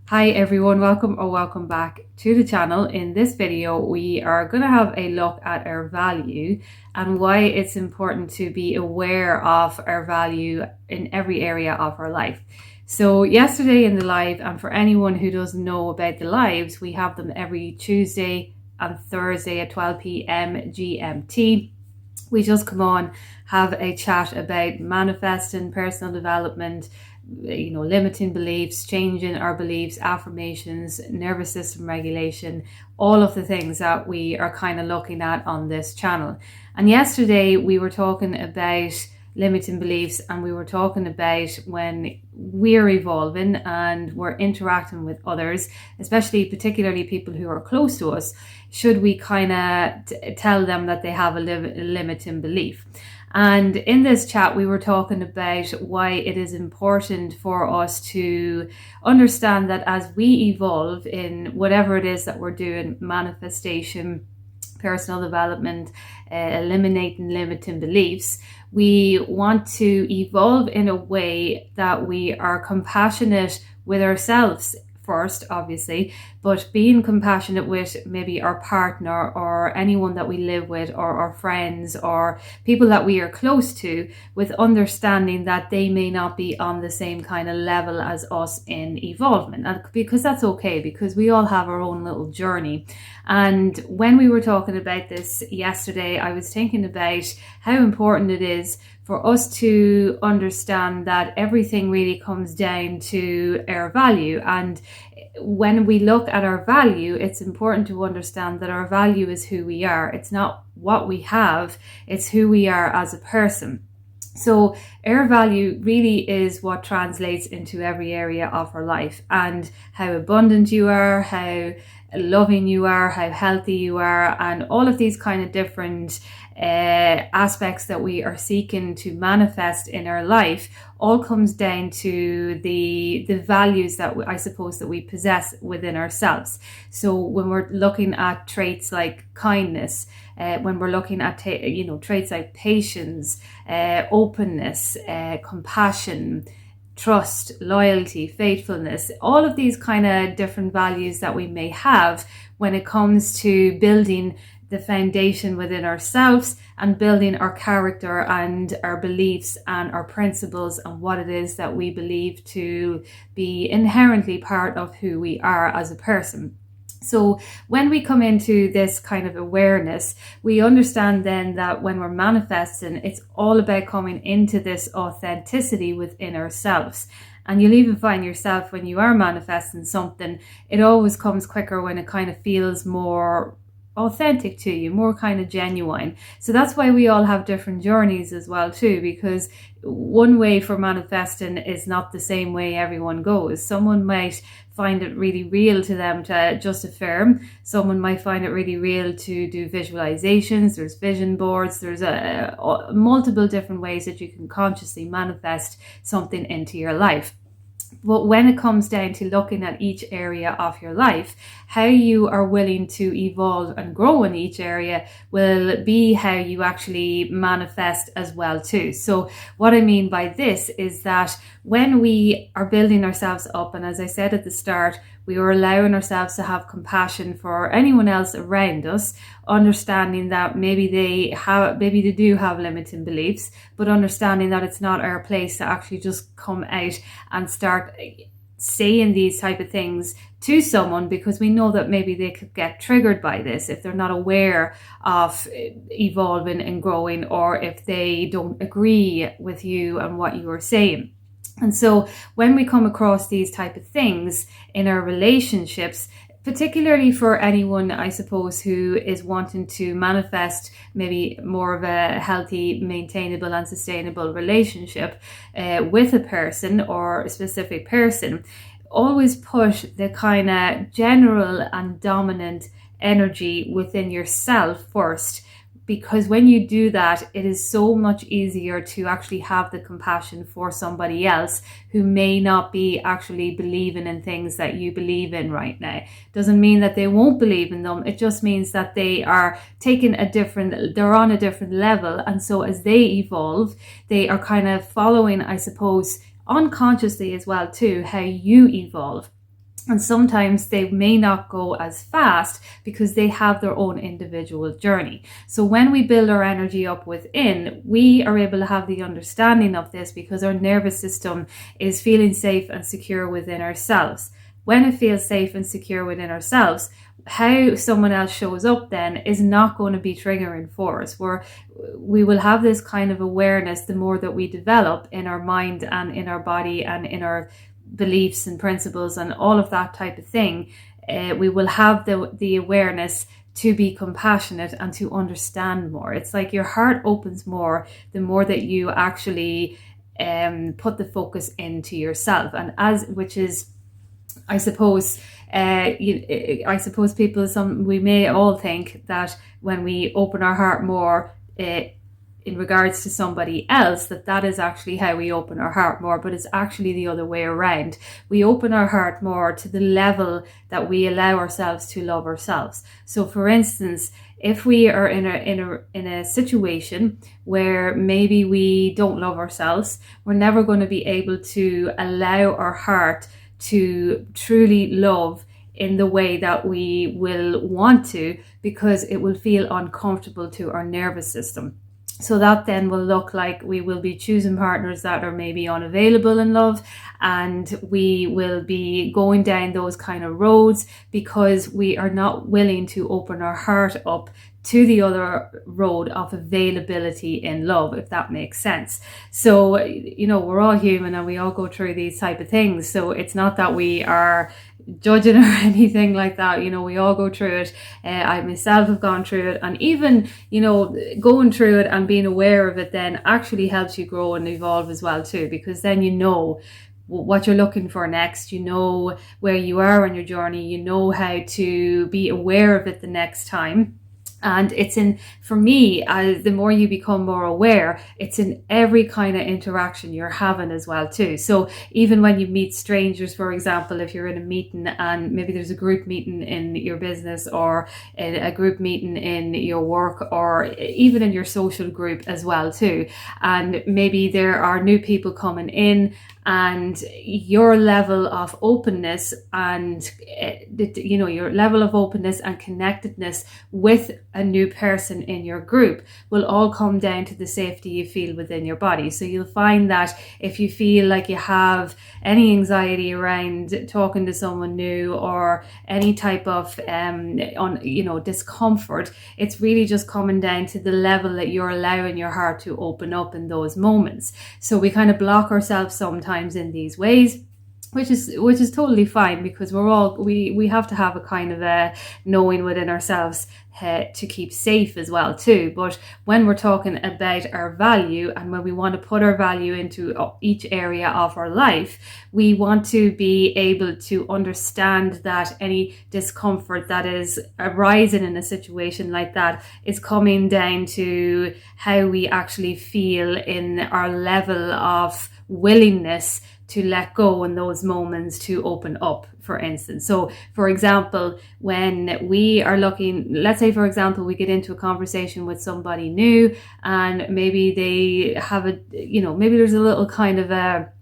Hi everyone, welcome back to the channel. In this video, we are going to have a look at our value and why it's important to be aware of our value in every area of our life. So yesterday in the live, and for anyone who doesn't know about the lives, we have them every Tuesday and Thursday at 12 p.m. GMT. We just come on, have a chat about manifesting, personal development, limiting beliefs, changing our beliefs, affirmations, nervous system regulation, all of the things that we are kind of looking at on this channel. And yesterday we were talking about limiting beliefs, and we were talking about when we're evolving and we're interacting with others, particularly people who are close to us, should we kind of tell them that they have a limiting belief. And in this chat, we were talking about why it is important for us to understand that as we evolve in whatever it is that we're doing, manifestation, personal development, eliminating limiting beliefs, we want to evolve in a way that we are compassionate with ourselves first, obviously, but being compassionate with maybe our partner or anyone that we live with, or our friends or people that we are close to, with understanding that they may not be on the same kind of level as us in evolvement. And because that's okay, because we all have our own little journey. And when we were talking about this yesterday, I was thinking about how important it is for us to understand that everything really comes down to our value. And when we look at our value, it's important to understand that our value is who we are. It's not what we have, it's who we are as a person. So our value really is what translates into every area of our life, and how abundant you are, how loving you are, how healthy you are, and all of these kind of different aspects that we are seeking to manifest in our life all comes down to the values that I suppose that we possess within ourselves. So when we're looking at traits like kindness, when we're looking at traits like patience, openness, compassion, trust, loyalty, faithfulness, all of these kind of different values that we may have when it comes to building the foundation within ourselves and building our character and our beliefs and our principles and what it is that we believe to be inherently part of who we are as a person. So when we come into this kind of awareness, we understand then that when we're manifesting, it's all about coming into this authenticity within ourselves. And you'll even find yourself, when you are manifesting something, it always comes quicker when it kind of feels more authentic to you, more kind of genuine. So that's why we all have different journeys as well too, because one way for manifesting is not the same way everyone goes. Someone might find it really real to them to just affirm. Someone might find it really real to do visualizations. There's vision boards. There's multiple different ways that you can consciously manifest something into your life. But when it comes down to looking at each area of your life, how you are willing to evolve and grow in each area will be how you actually manifest as well too. So what I mean by this is that when we are building ourselves up, and as I said at the start, we are allowing ourselves to have compassion for anyone else around us, understanding that maybe they do have limiting beliefs, but understanding that it's not our place to actually just come out and start saying these type of things to someone, because we know that maybe they could get triggered by this if they're not aware of evolving and growing, or if they don't agree with you and what you are saying. And so when we come across these type of things in our relationships, particularly for anyone, I suppose, who is wanting to manifest maybe more of a healthy, maintainable and sustainable relationship with a person or a specific person, always push the kind of general and dominant energy within yourself first. Because when you do that, it is so much easier to actually have the compassion for somebody else who may not be actually believing in things that you believe in right now. Doesn't mean that they won't believe in them. It just means that they are they're on a different level. And so as they evolve, they are kind of following, I suppose, unconsciously as well too, how you evolve. And sometimes they may not go as fast because they have their own individual journey. So when we build our energy up within, we are able to have the understanding of this because our nervous system is feeling safe and secure within ourselves. When it feels safe and secure within ourselves, how someone else shows up then is not going to be triggering for us. We will have this kind of awareness the more that we develop in our mind and in our body and in our beliefs and principles and all of that type of thing. We will have the awareness to be compassionate and to understand more. It's like your heart opens more the more that you actually put the focus into yourself, and which is, I suppose, people, we may all think that when we open our heart more in regards to somebody else, that is actually how we open our heart more, but it's actually the other way around. We open our heart more to the level that we allow ourselves to love ourselves. So for instance, if we are in a situation where maybe we don't love ourselves, we're never going to be able to allow our heart to truly love in the way that we will want to, because it will feel uncomfortable to our nervous system. So that then will look like we will be choosing partners that are maybe unavailable in love, and we will be going down those kind of roads because we are not willing to open our heart up to the other road of availability in love, if that makes sense. So, we're all human and we all go through these type of things. So it's not that we are judging or anything like that. We all go through it. I myself have gone through it, and even going through it and being aware of it then actually helps you grow and evolve as well too, because then what you're looking for next, where you are on your journey, how to be aware of it the next time. And for me, the more you become more aware, it's in every kind of interaction you're having as well too. So even when you meet strangers, for example, if you're in a meeting and maybe there's a group meeting in your business or a group meeting in your work or even in your social group as well too, and maybe there are new people coming in, and your level of openness and your level of openness and connectedness with a new person in your group will all come down to the safety you feel within your body. So you'll find that if you feel like you have any anxiety around talking to someone new or any type of discomfort, it's really just coming down to the level that you're allowing your heart to open up in those moments. So we kind of block ourselves sometimes in these ways, which is totally fine, because we have to have a kind of a knowing within ourselves to keep safe as well too. But when we're talking about our value, and when we want to put our value into each area of our life, we want to be able to understand that any discomfort that is arising in a situation like that is coming down to how we actually feel in our level of willingness to let go in those moments, to open up, for instance. So for example, when we are let's say for example we get into a conversation with somebody new, and maybe they have maybe there's a little kind of a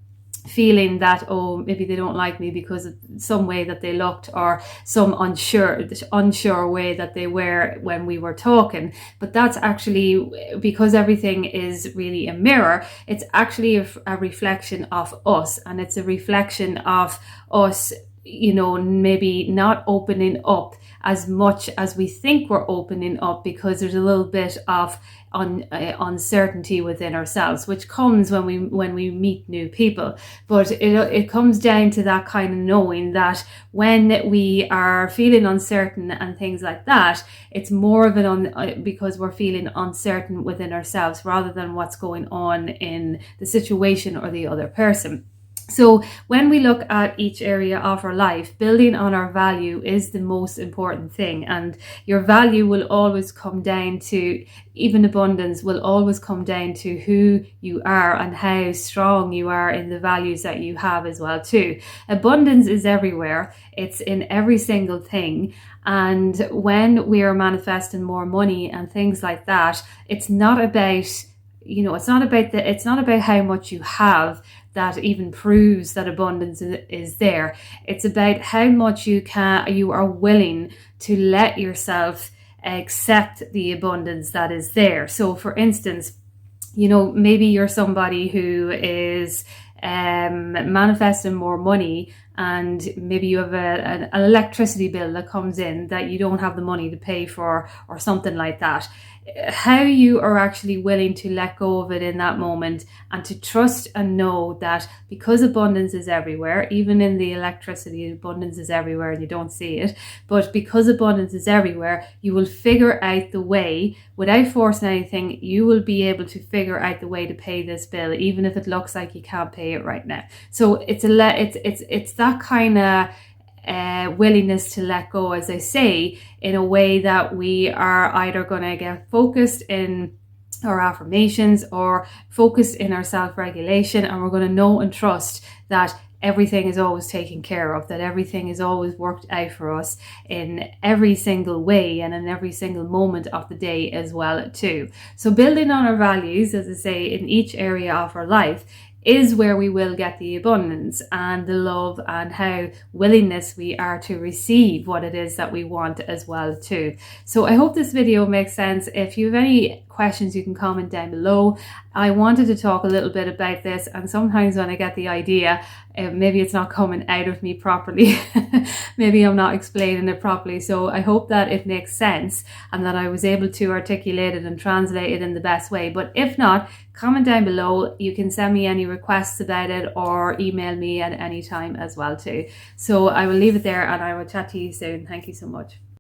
feeling that, maybe they don't like me because of some way that they looked, or some unsure way that they were when we were talking. But that's actually, because everything is really a mirror, it's actually a reflection of us, and it's a reflection of us maybe not opening up as much as we think we're opening up, because there's a little bit of uncertainty within ourselves, which comes when we meet new people. But it comes down to that kind of knowing that when we are feeling uncertain and things like that, it's more of because we're feeling uncertain within ourselves rather than what's going on in the situation or the other person. So when we look at each area of our life, building on our value is the most important thing. And your value will always come down to, even abundance will always come down to who you are and how strong you are in the values that you have as well too. Abundance is everywhere. It's in every single thing. And when we are manifesting more money and things like that, it's not about how much you have. that even proves that abundance is there. It's about how much you are willing to let yourself accept the abundance that is there. So for instance, maybe you're somebody who is manifesting more money, and maybe you have an electricity bill that comes in that you don't have the money to pay for, or something like that. How you are actually willing to let go of it in that moment, and to trust and know that because abundance is everywhere, even in the electricity, abundance is everywhere and you don't see it, but because abundance is everywhere, you will figure out the way. Without forcing anything, you will be able to figure out the way to pay this bill, even if it looks like you can't pay it right now. So it's that kind of willingness to let go, as I say, in a way that we are either going to get focused in our affirmations or focused in our self-regulation, and we're going to know and trust that everything is always taken care of, that everything is always worked out for us in every single way and in every single moment of the day as well too. So building on our values, as I say, in each area of our life is where we will get the abundance and the love, and how willingness we are to receive what it is that we want as well too. So I hope this video makes sense. If you have any questions, you can comment down below. I wanted to talk a little bit about this, and sometimes when I get the idea, maybe it's not coming out of me properly. Maybe I'm not explaining it properly. So I hope that it makes sense and that I was able to articulate it and translate it in the best way. But if not, comment down below. You can send me any requests about it or email me at any time as well too. So I will leave it there, and I will chat to you soon. Thank you so much.